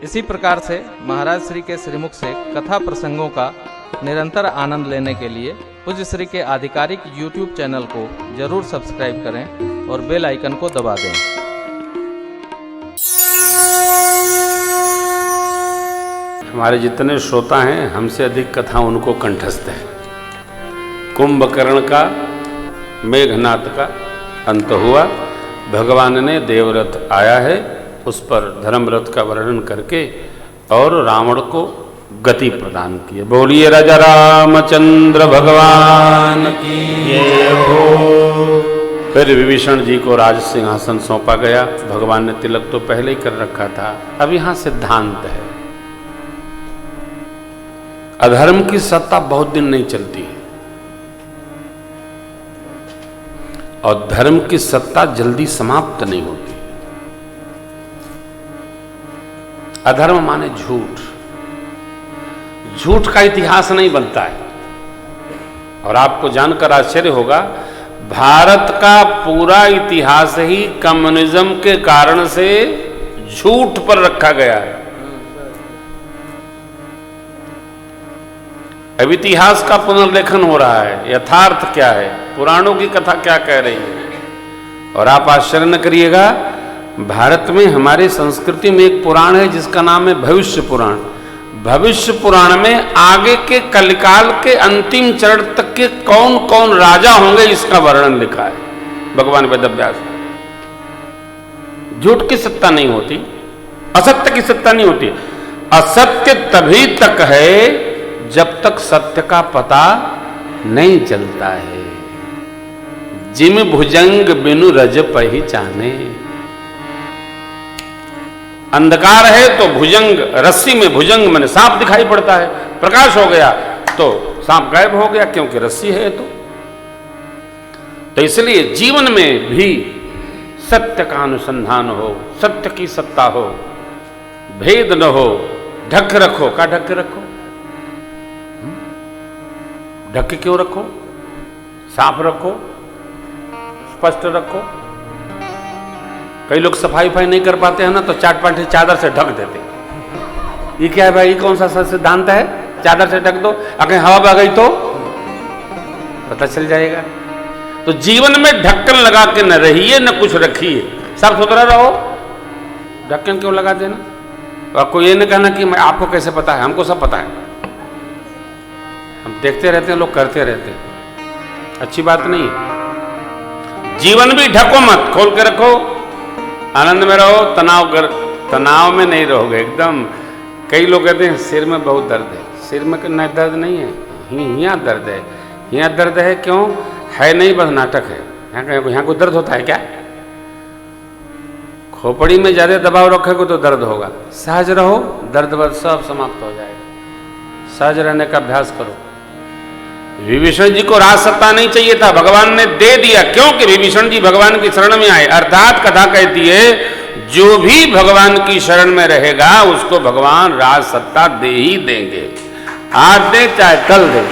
इसी प्रकार से महाराज श्री के श्रीमुख से कथा प्रसंगों का निरंतर आनंद लेने के लिए पूज्य श्री के आधिकारिक YouTube चैनल को जरूर सब्सक्राइब करें और बेल आइकन को दबा दें। हमारे जितने श्रोता हैं हमसे अधिक कथा उनको कंठस्थ है। कुंभकर्ण का मेघनाथ का अंत हुआ, भगवान ने देवरथ आया है, उस पर धर्मरथ का वर्णन करके और रावण को गति प्रदान की। बोलिए राजा रामचंद्र भगवान की जय हो। फिर विभीषण जी को राज सिंहासन सौंपा गया। भगवान ने तिलक तो पहले ही कर रखा था। अब यहां सिद्धांत है, अधर्म की सत्ता बहुत दिन नहीं चलती है और धर्म की सत्ता जल्दी समाप्त नहीं होती। अधर्म माने झूठ, झूठ का इतिहास नहीं बनता है। और आपको जानकर आश्चर्य होगा, भारत का पूरा इतिहास ही कम्युनिज्म के कारण से झूठ पर रखा गया है। अब इतिहास का पुनर्लेखन हो रहा है, यथार्थ क्या है, पुराणों की कथा क्या कह रही है। और आप आश्चर्य न करिएगा, भारत में हमारी संस्कृति में एक पुराण है जिसका नाम है भविष्य पुराण। भविष्य पुराण में आगे के कलिकाल के अंतिम चरण तक के कौन कौन राजा होंगे इसका वर्णन लिखा है भगवान वेदव्यास। झूठ की सत्ता नहीं होती, असत्य की सत्ता नहीं होती। असत्य तभी तक है जब तक सत्य का पता नहीं चलता है। जिम भुजंग बिनु रज पहिचाने। अंधकार है तो भुजंग, रस्सी में भुजंग मैंने सांप दिखाई पड़ता है, प्रकाश हो गया तो सांप गायब हो गया, क्योंकि रस्सी है। तो इसलिए जीवन में भी सत्य का अनुसंधान हो, सत्य की सत्ता हो, भेद न हो। ढक रखो, का ढक रखो, ढक के क्यों रखो, साफ रखो, स्पष्ट रखो। कई लोग सफाई नहीं कर पाते हैं ना, तो चाट पाटी चादर से ढक देते। ये क्या है भाई, ये कौन सा सिद्धांत है, चादर से ढक दो, अगर हवा बह गई तो पता चल जाएगा। तो जीवन में ढक्कन लगा के न रहिए न कुछ रखिए, साफ सुथरा रहो। ढक्कन क्यों लगा देना? तो आपको ये नहीं कहना कि मैं, आपको कैसे पता है, हमको सब पता है। हम देखते रहते हैं, लोग करते रहते हैं, अच्छी बात नहीं है। जीवन भी ढको मत, खोल के रखो, आनंद में रहो, तनाव में नहीं रहोगे एकदम। कई लोग कहते हैं सिर में बहुत दर्द है, सिर में न दर्द नहीं है, यहाँ दर्द है। यहाँ दर्द है क्यों है, नहीं बस नाटक है। यहाँ कोई दर्द होता है क्या? खोपड़ी में ज्यादा दबाव रखोगे तो दर्द होगा। सहज रहो, दर्द वर्द सब समाप्त हो जाएगा। सहज रहने का अभ्यास करो। विभीषण जी को राज सत्ता नहीं चाहिए था, भगवान ने दे दिया, क्योंकि विभीषण जी भगवान की शरण में आए। अर्थात कथा कहती है जो भी भगवान की शरण में रहेगा उसको भगवान राज सत्ता दे ही देंगे, आज दे चाहे कल दे।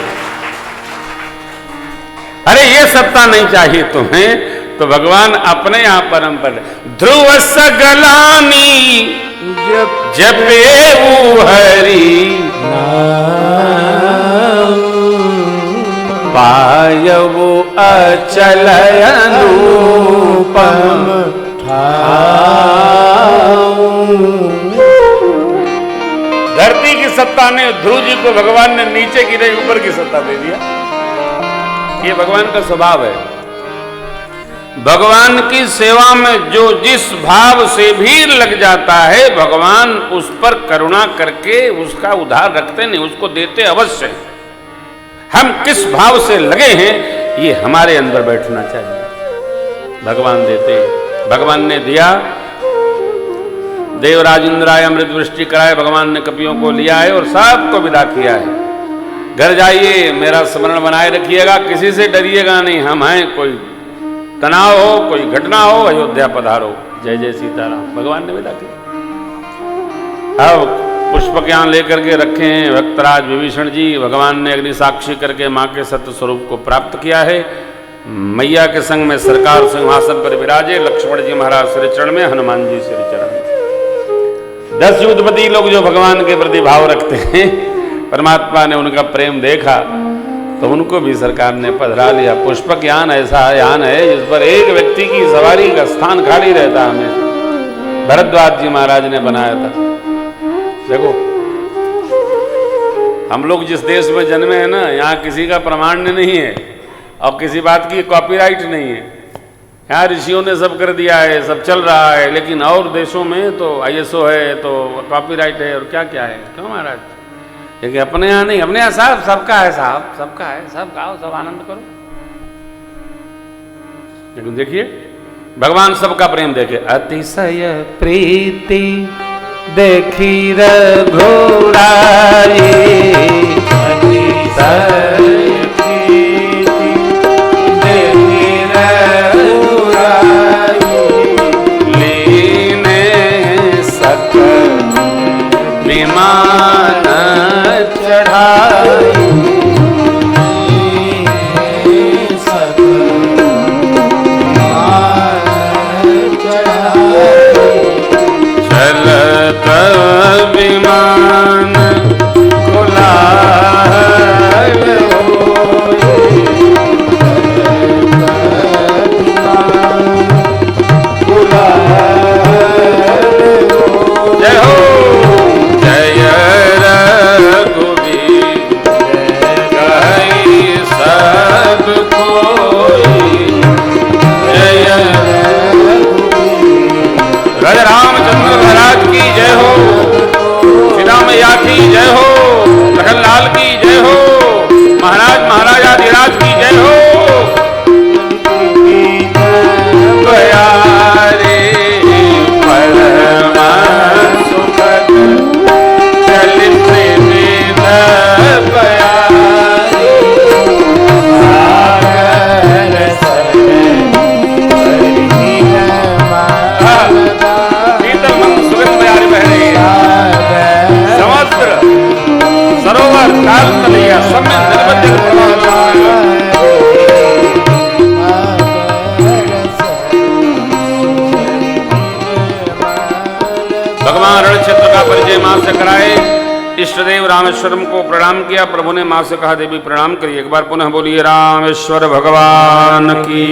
अरे ये सत्ता नहीं चाहिए तुम्हें, तो भगवान अपने आप परम पद ध्रुव सगलानी जपे हरि पायवो अचल अनुपम धरती की सत्ता ने ध्रुव जी को भगवान ने नीचे गिरे ऊपर की सत्ता दे दिया। ये भगवान का स्वभाव है। भगवान की सेवा में जो जिस भाव से भी लग जाता है, भगवान उस पर करुणा करके उसका उद्धार रखते नहीं, उसको देते अवश्य। हम किस भाव से लगे हैं ये हमारे अंदर बैठना चाहिए। भगवान देते, भगवान ने दिया। देवराज इंद्राय अमृत वृष्टि कराए, भगवान ने कपियों को लिया है और सबको विदा किया है। घर जाइए, मेरा स्मरण बनाए रखिएगा, किसी से डरिएगा नहीं, हम हैं। कोई तनाव हो, कोई घटना हो, अयोध्या पधारो। जय जय सीताराम, भगवान ने विदा किया। अब पुष्पक यहाँ लेकर के रखे हैं भक्तराज विभीषण जी। भगवान ने अग्नि साक्षी करके माँ के सत्य स्वरूप को प्राप्त किया है। मैया के संग में सरकार सिंहासन पर विराजे, लक्ष्मण जी महाराज श्री चरण में, हनुमान जी श्री चरण में। 10 युद्धपति लोग जो भगवान के प्रति भाव रखते हैं, परमात्मा ने उनका प्रेम देखा तो उनको भी सरकार ने पधरा लिया। पुष्पक यान ऐसा यान है जिस पर एक व्यक्ति की सवारी का स्थान खाली रहता हमें। भरद्वाज जी महाराज ने बनाया था। देखो, हम लोग जिस देश में जन्मे हैं ना, यहाँ किसी का प्रमाण्य नहीं है और किसी बात की कॉपीराइट नहीं है। यहाँ ऋषियों ने सब कर दिया है, सब चल रहा है, लेकिन और देशों में तो ISO है, तो कॉपीराइट है और क्या क्या है। क्यों महाराज? लेकिन अपने यहाँ नहीं, अपने यहाँ साहब सबका है, साहब सबका है, सब गाओ, सब आनंद करो। लेकिन देखिए भगवान सबका प्रेम देखे। अतिशय प्रीति देखी रघुराई, अतिशय प्रीति देखी रघुराई, लीने सकल विमान चढ़ाई, चलत विमान कुलाल जय हो, जय रघुवीर कहि सब कोई, जय राजा रामचंद्र महाराज की जय हो, सीता मैया की जय हो, लखनलाल की जय हो, महाराज महाराजाधिराज की जय हो। बयारे परम सुखद चलित बिन बयारे, समुद्र सरोवर काल तलैया सब में निर्बंध भगवान रण क्षेत्र का परिचय मां से कराए। इष्टदेव रामेश्वरम को प्रणाम किया। प्रभु ने मां से कहा, देवी प्रणाम करिए। एक बार पुनः बोलिए रामेश्वर भगवान की।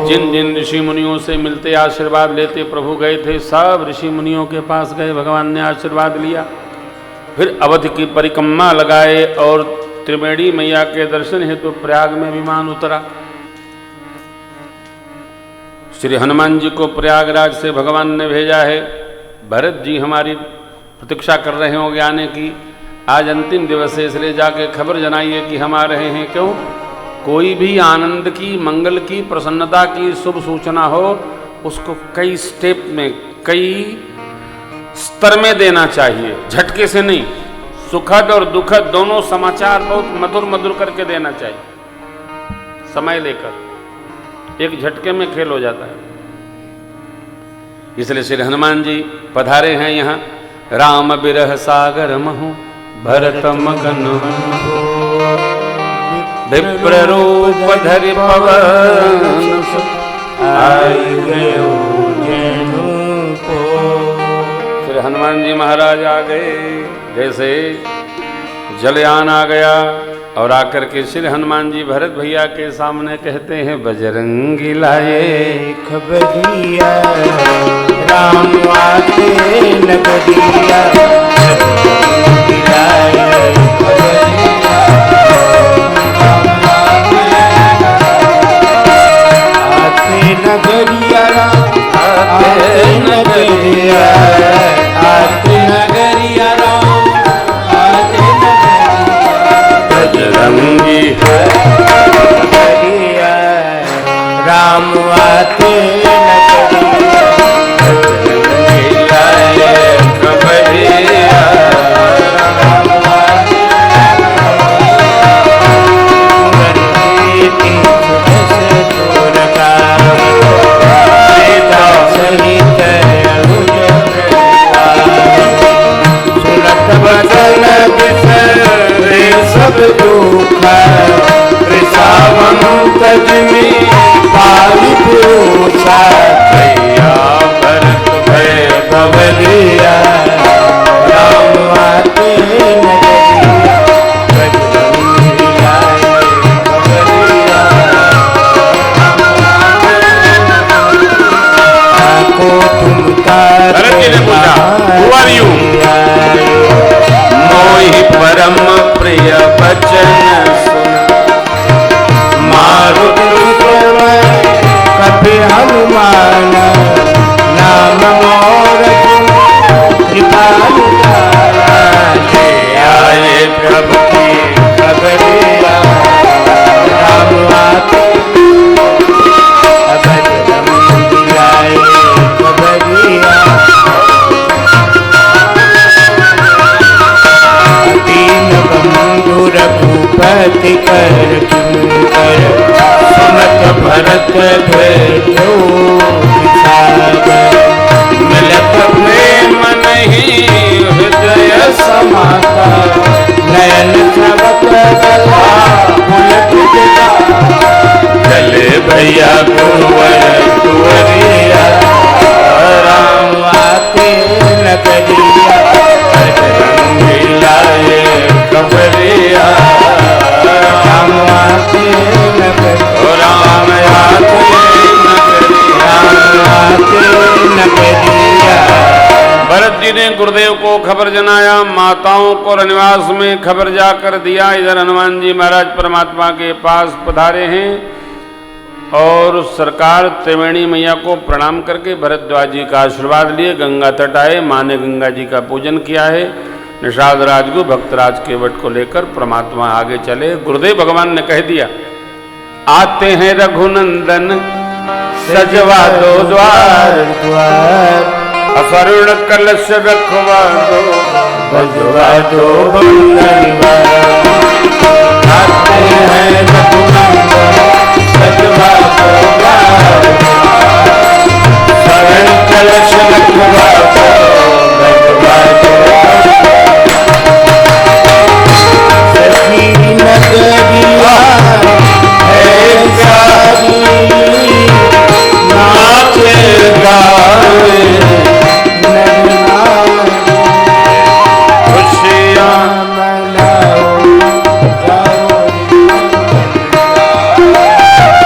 जिन जिन ऋषि मुनियों से मिलते आशीर्वाद लेते प्रभु गए थे, सब ऋषि मुनियों के पास गए, भगवान ने आशीर्वाद लिया। फिर अवध की परिक्रमा लगाए और त्रिवेणी मैया के दर्शन हेतु तो प्रयाग में विमान उतरा। श्री हनुमान जी को प्रयागराज से भगवान ने भेजा है। भरत जी हमारी प्रतीक्षा कर रहे होंगे आने की। आज अंतिम दिवस है, इसलिए जाके खबर जनाइए कि हम आ रहे हैं। क्यों? कोई भी आनंद की, मंगल की, प्रसन्नता की शुभ सूचना हो, उसको कई स्टेप में, कई स्तर में देना चाहिए, झटके से नहीं। सुखद और दुखद दोनों समाचार बहुत मधुर मधुर करके देना चाहिए, समय लेकर। एक झटके में खेल हो जाता है। इसलिए श्री हनुमान जी पधारे हैं यहाँ। राम बिरह सागर महु भरत मगन विप्र रूप धरि पवन आई गयो जनु को। श्री हनुमान जी महाराज आ गए, जैसे जलयान आ गया और आकर के श्री हनुमान जी भरत भैया के सामने कहते हैं, बजरंगी लाए खबरिया राम आते नगरिया, आते नगरिया राम आते नगरिया, आते नगरिया राम आते नगरिया, बजरंगी नगरिया राम आते नगरिया, पति कर किंकर सुनत भरत भेटो विचार मिलत प्रेम नहीं हृदय समाता नयन सबक गला पुलक चले भैया कुंवर कुंवरिया राम आते नगरिया मिलाए खबरिया राम आते नगरिया राम आते नगरिया। भरत जी ने गुरुदेव को खबर जनाया, माताओं को रनिवास में खबर जाकर दिया। इधर हनुमान जी महाराज परमात्मा के पास पधारे हैं और सरकार त्रिवेणी मैया को प्रणाम करके भरद्वाज जी का आशीर्वाद लिए गंगा तट आए। माँ ने गंगा जी का पूजन किया है। निषाद राज को भक्तराज के वट को लेकर परमात्मा आगे चले। गुरुदेव भगवान ने कह दिया, आते हैं रघुनंदन सजवा दो द्वार, अफरुण कलश रखवा दो बजवा दो बंदनवार। आते हैं रघुनंदन सजवा दो द्वार, अफरुण कलश रखवा दो बजवा दो। सखी नगरिया है प्यारी नाचे गावे खुशियाँ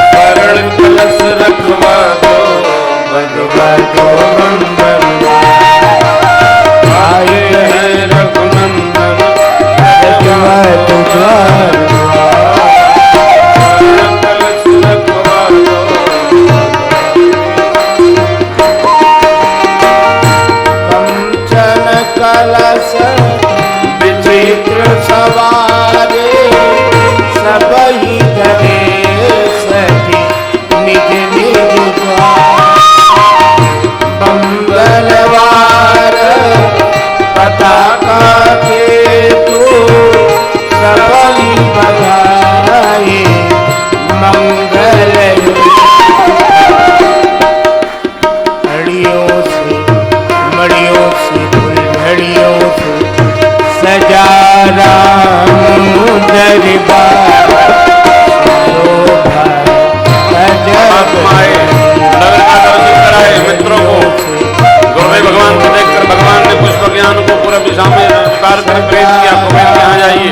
अफरुण कलश रखवा दो बजवा दो बंदनवार। आए हैं रघुनंदन सजवा दो द्वार, कलश रखवा दो। कंचन कलश विचित्र सवारे, सबही धरे सखी निज निज द्वार। मंगलवार पताका के तू सबही बधाए मंगल हड़ियों से मड़ियों से फुलझड़ियों से सजा राम दरबार। शोभा आत्माएं नगर का दर्शन कराए मित्रों को। गुरुदेव भगवान को देखकर भगवान ने पुष्प ज्ञान को पूरा दिशा में उतार कर प्रेम किया। कुबेर के यहाँ जाइए।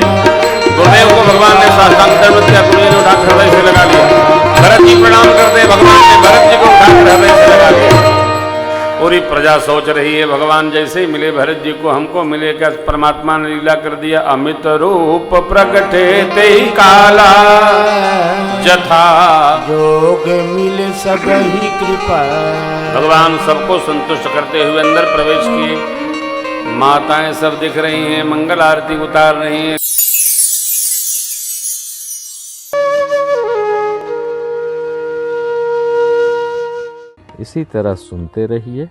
गुरुदेव को भगवान ने साष्टांग दंड किया। गुरु जी ने उठाकर हृदय से लगा लिया। भरत जी प्रणाम करते भगवान ने भरत जी को उठाकर हृदय से लगा लिया। पूरी प्रजा सोच रही है भगवान जैसे ही मिले भरत जी को हमको मिले क्या। परमात्मा ने लीला कर दिया, अमित रूप प्रकटे ते काला जथा। जोग मिल सब ही कृपा। भगवान सबको संतुष्ट करते हुए अंदर प्रवेश किए। माताएं सब दिख रही हैं, मंगल आरती उतार रही हैं। इसी तरह सुनते रहिए।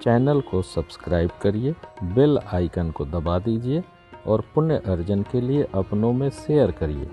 चैनल को सब्सक्राइब करिए, बेल आइकन को दबा दीजिए और पुण्य अर्जन के लिए अपनों में शेयर करिए।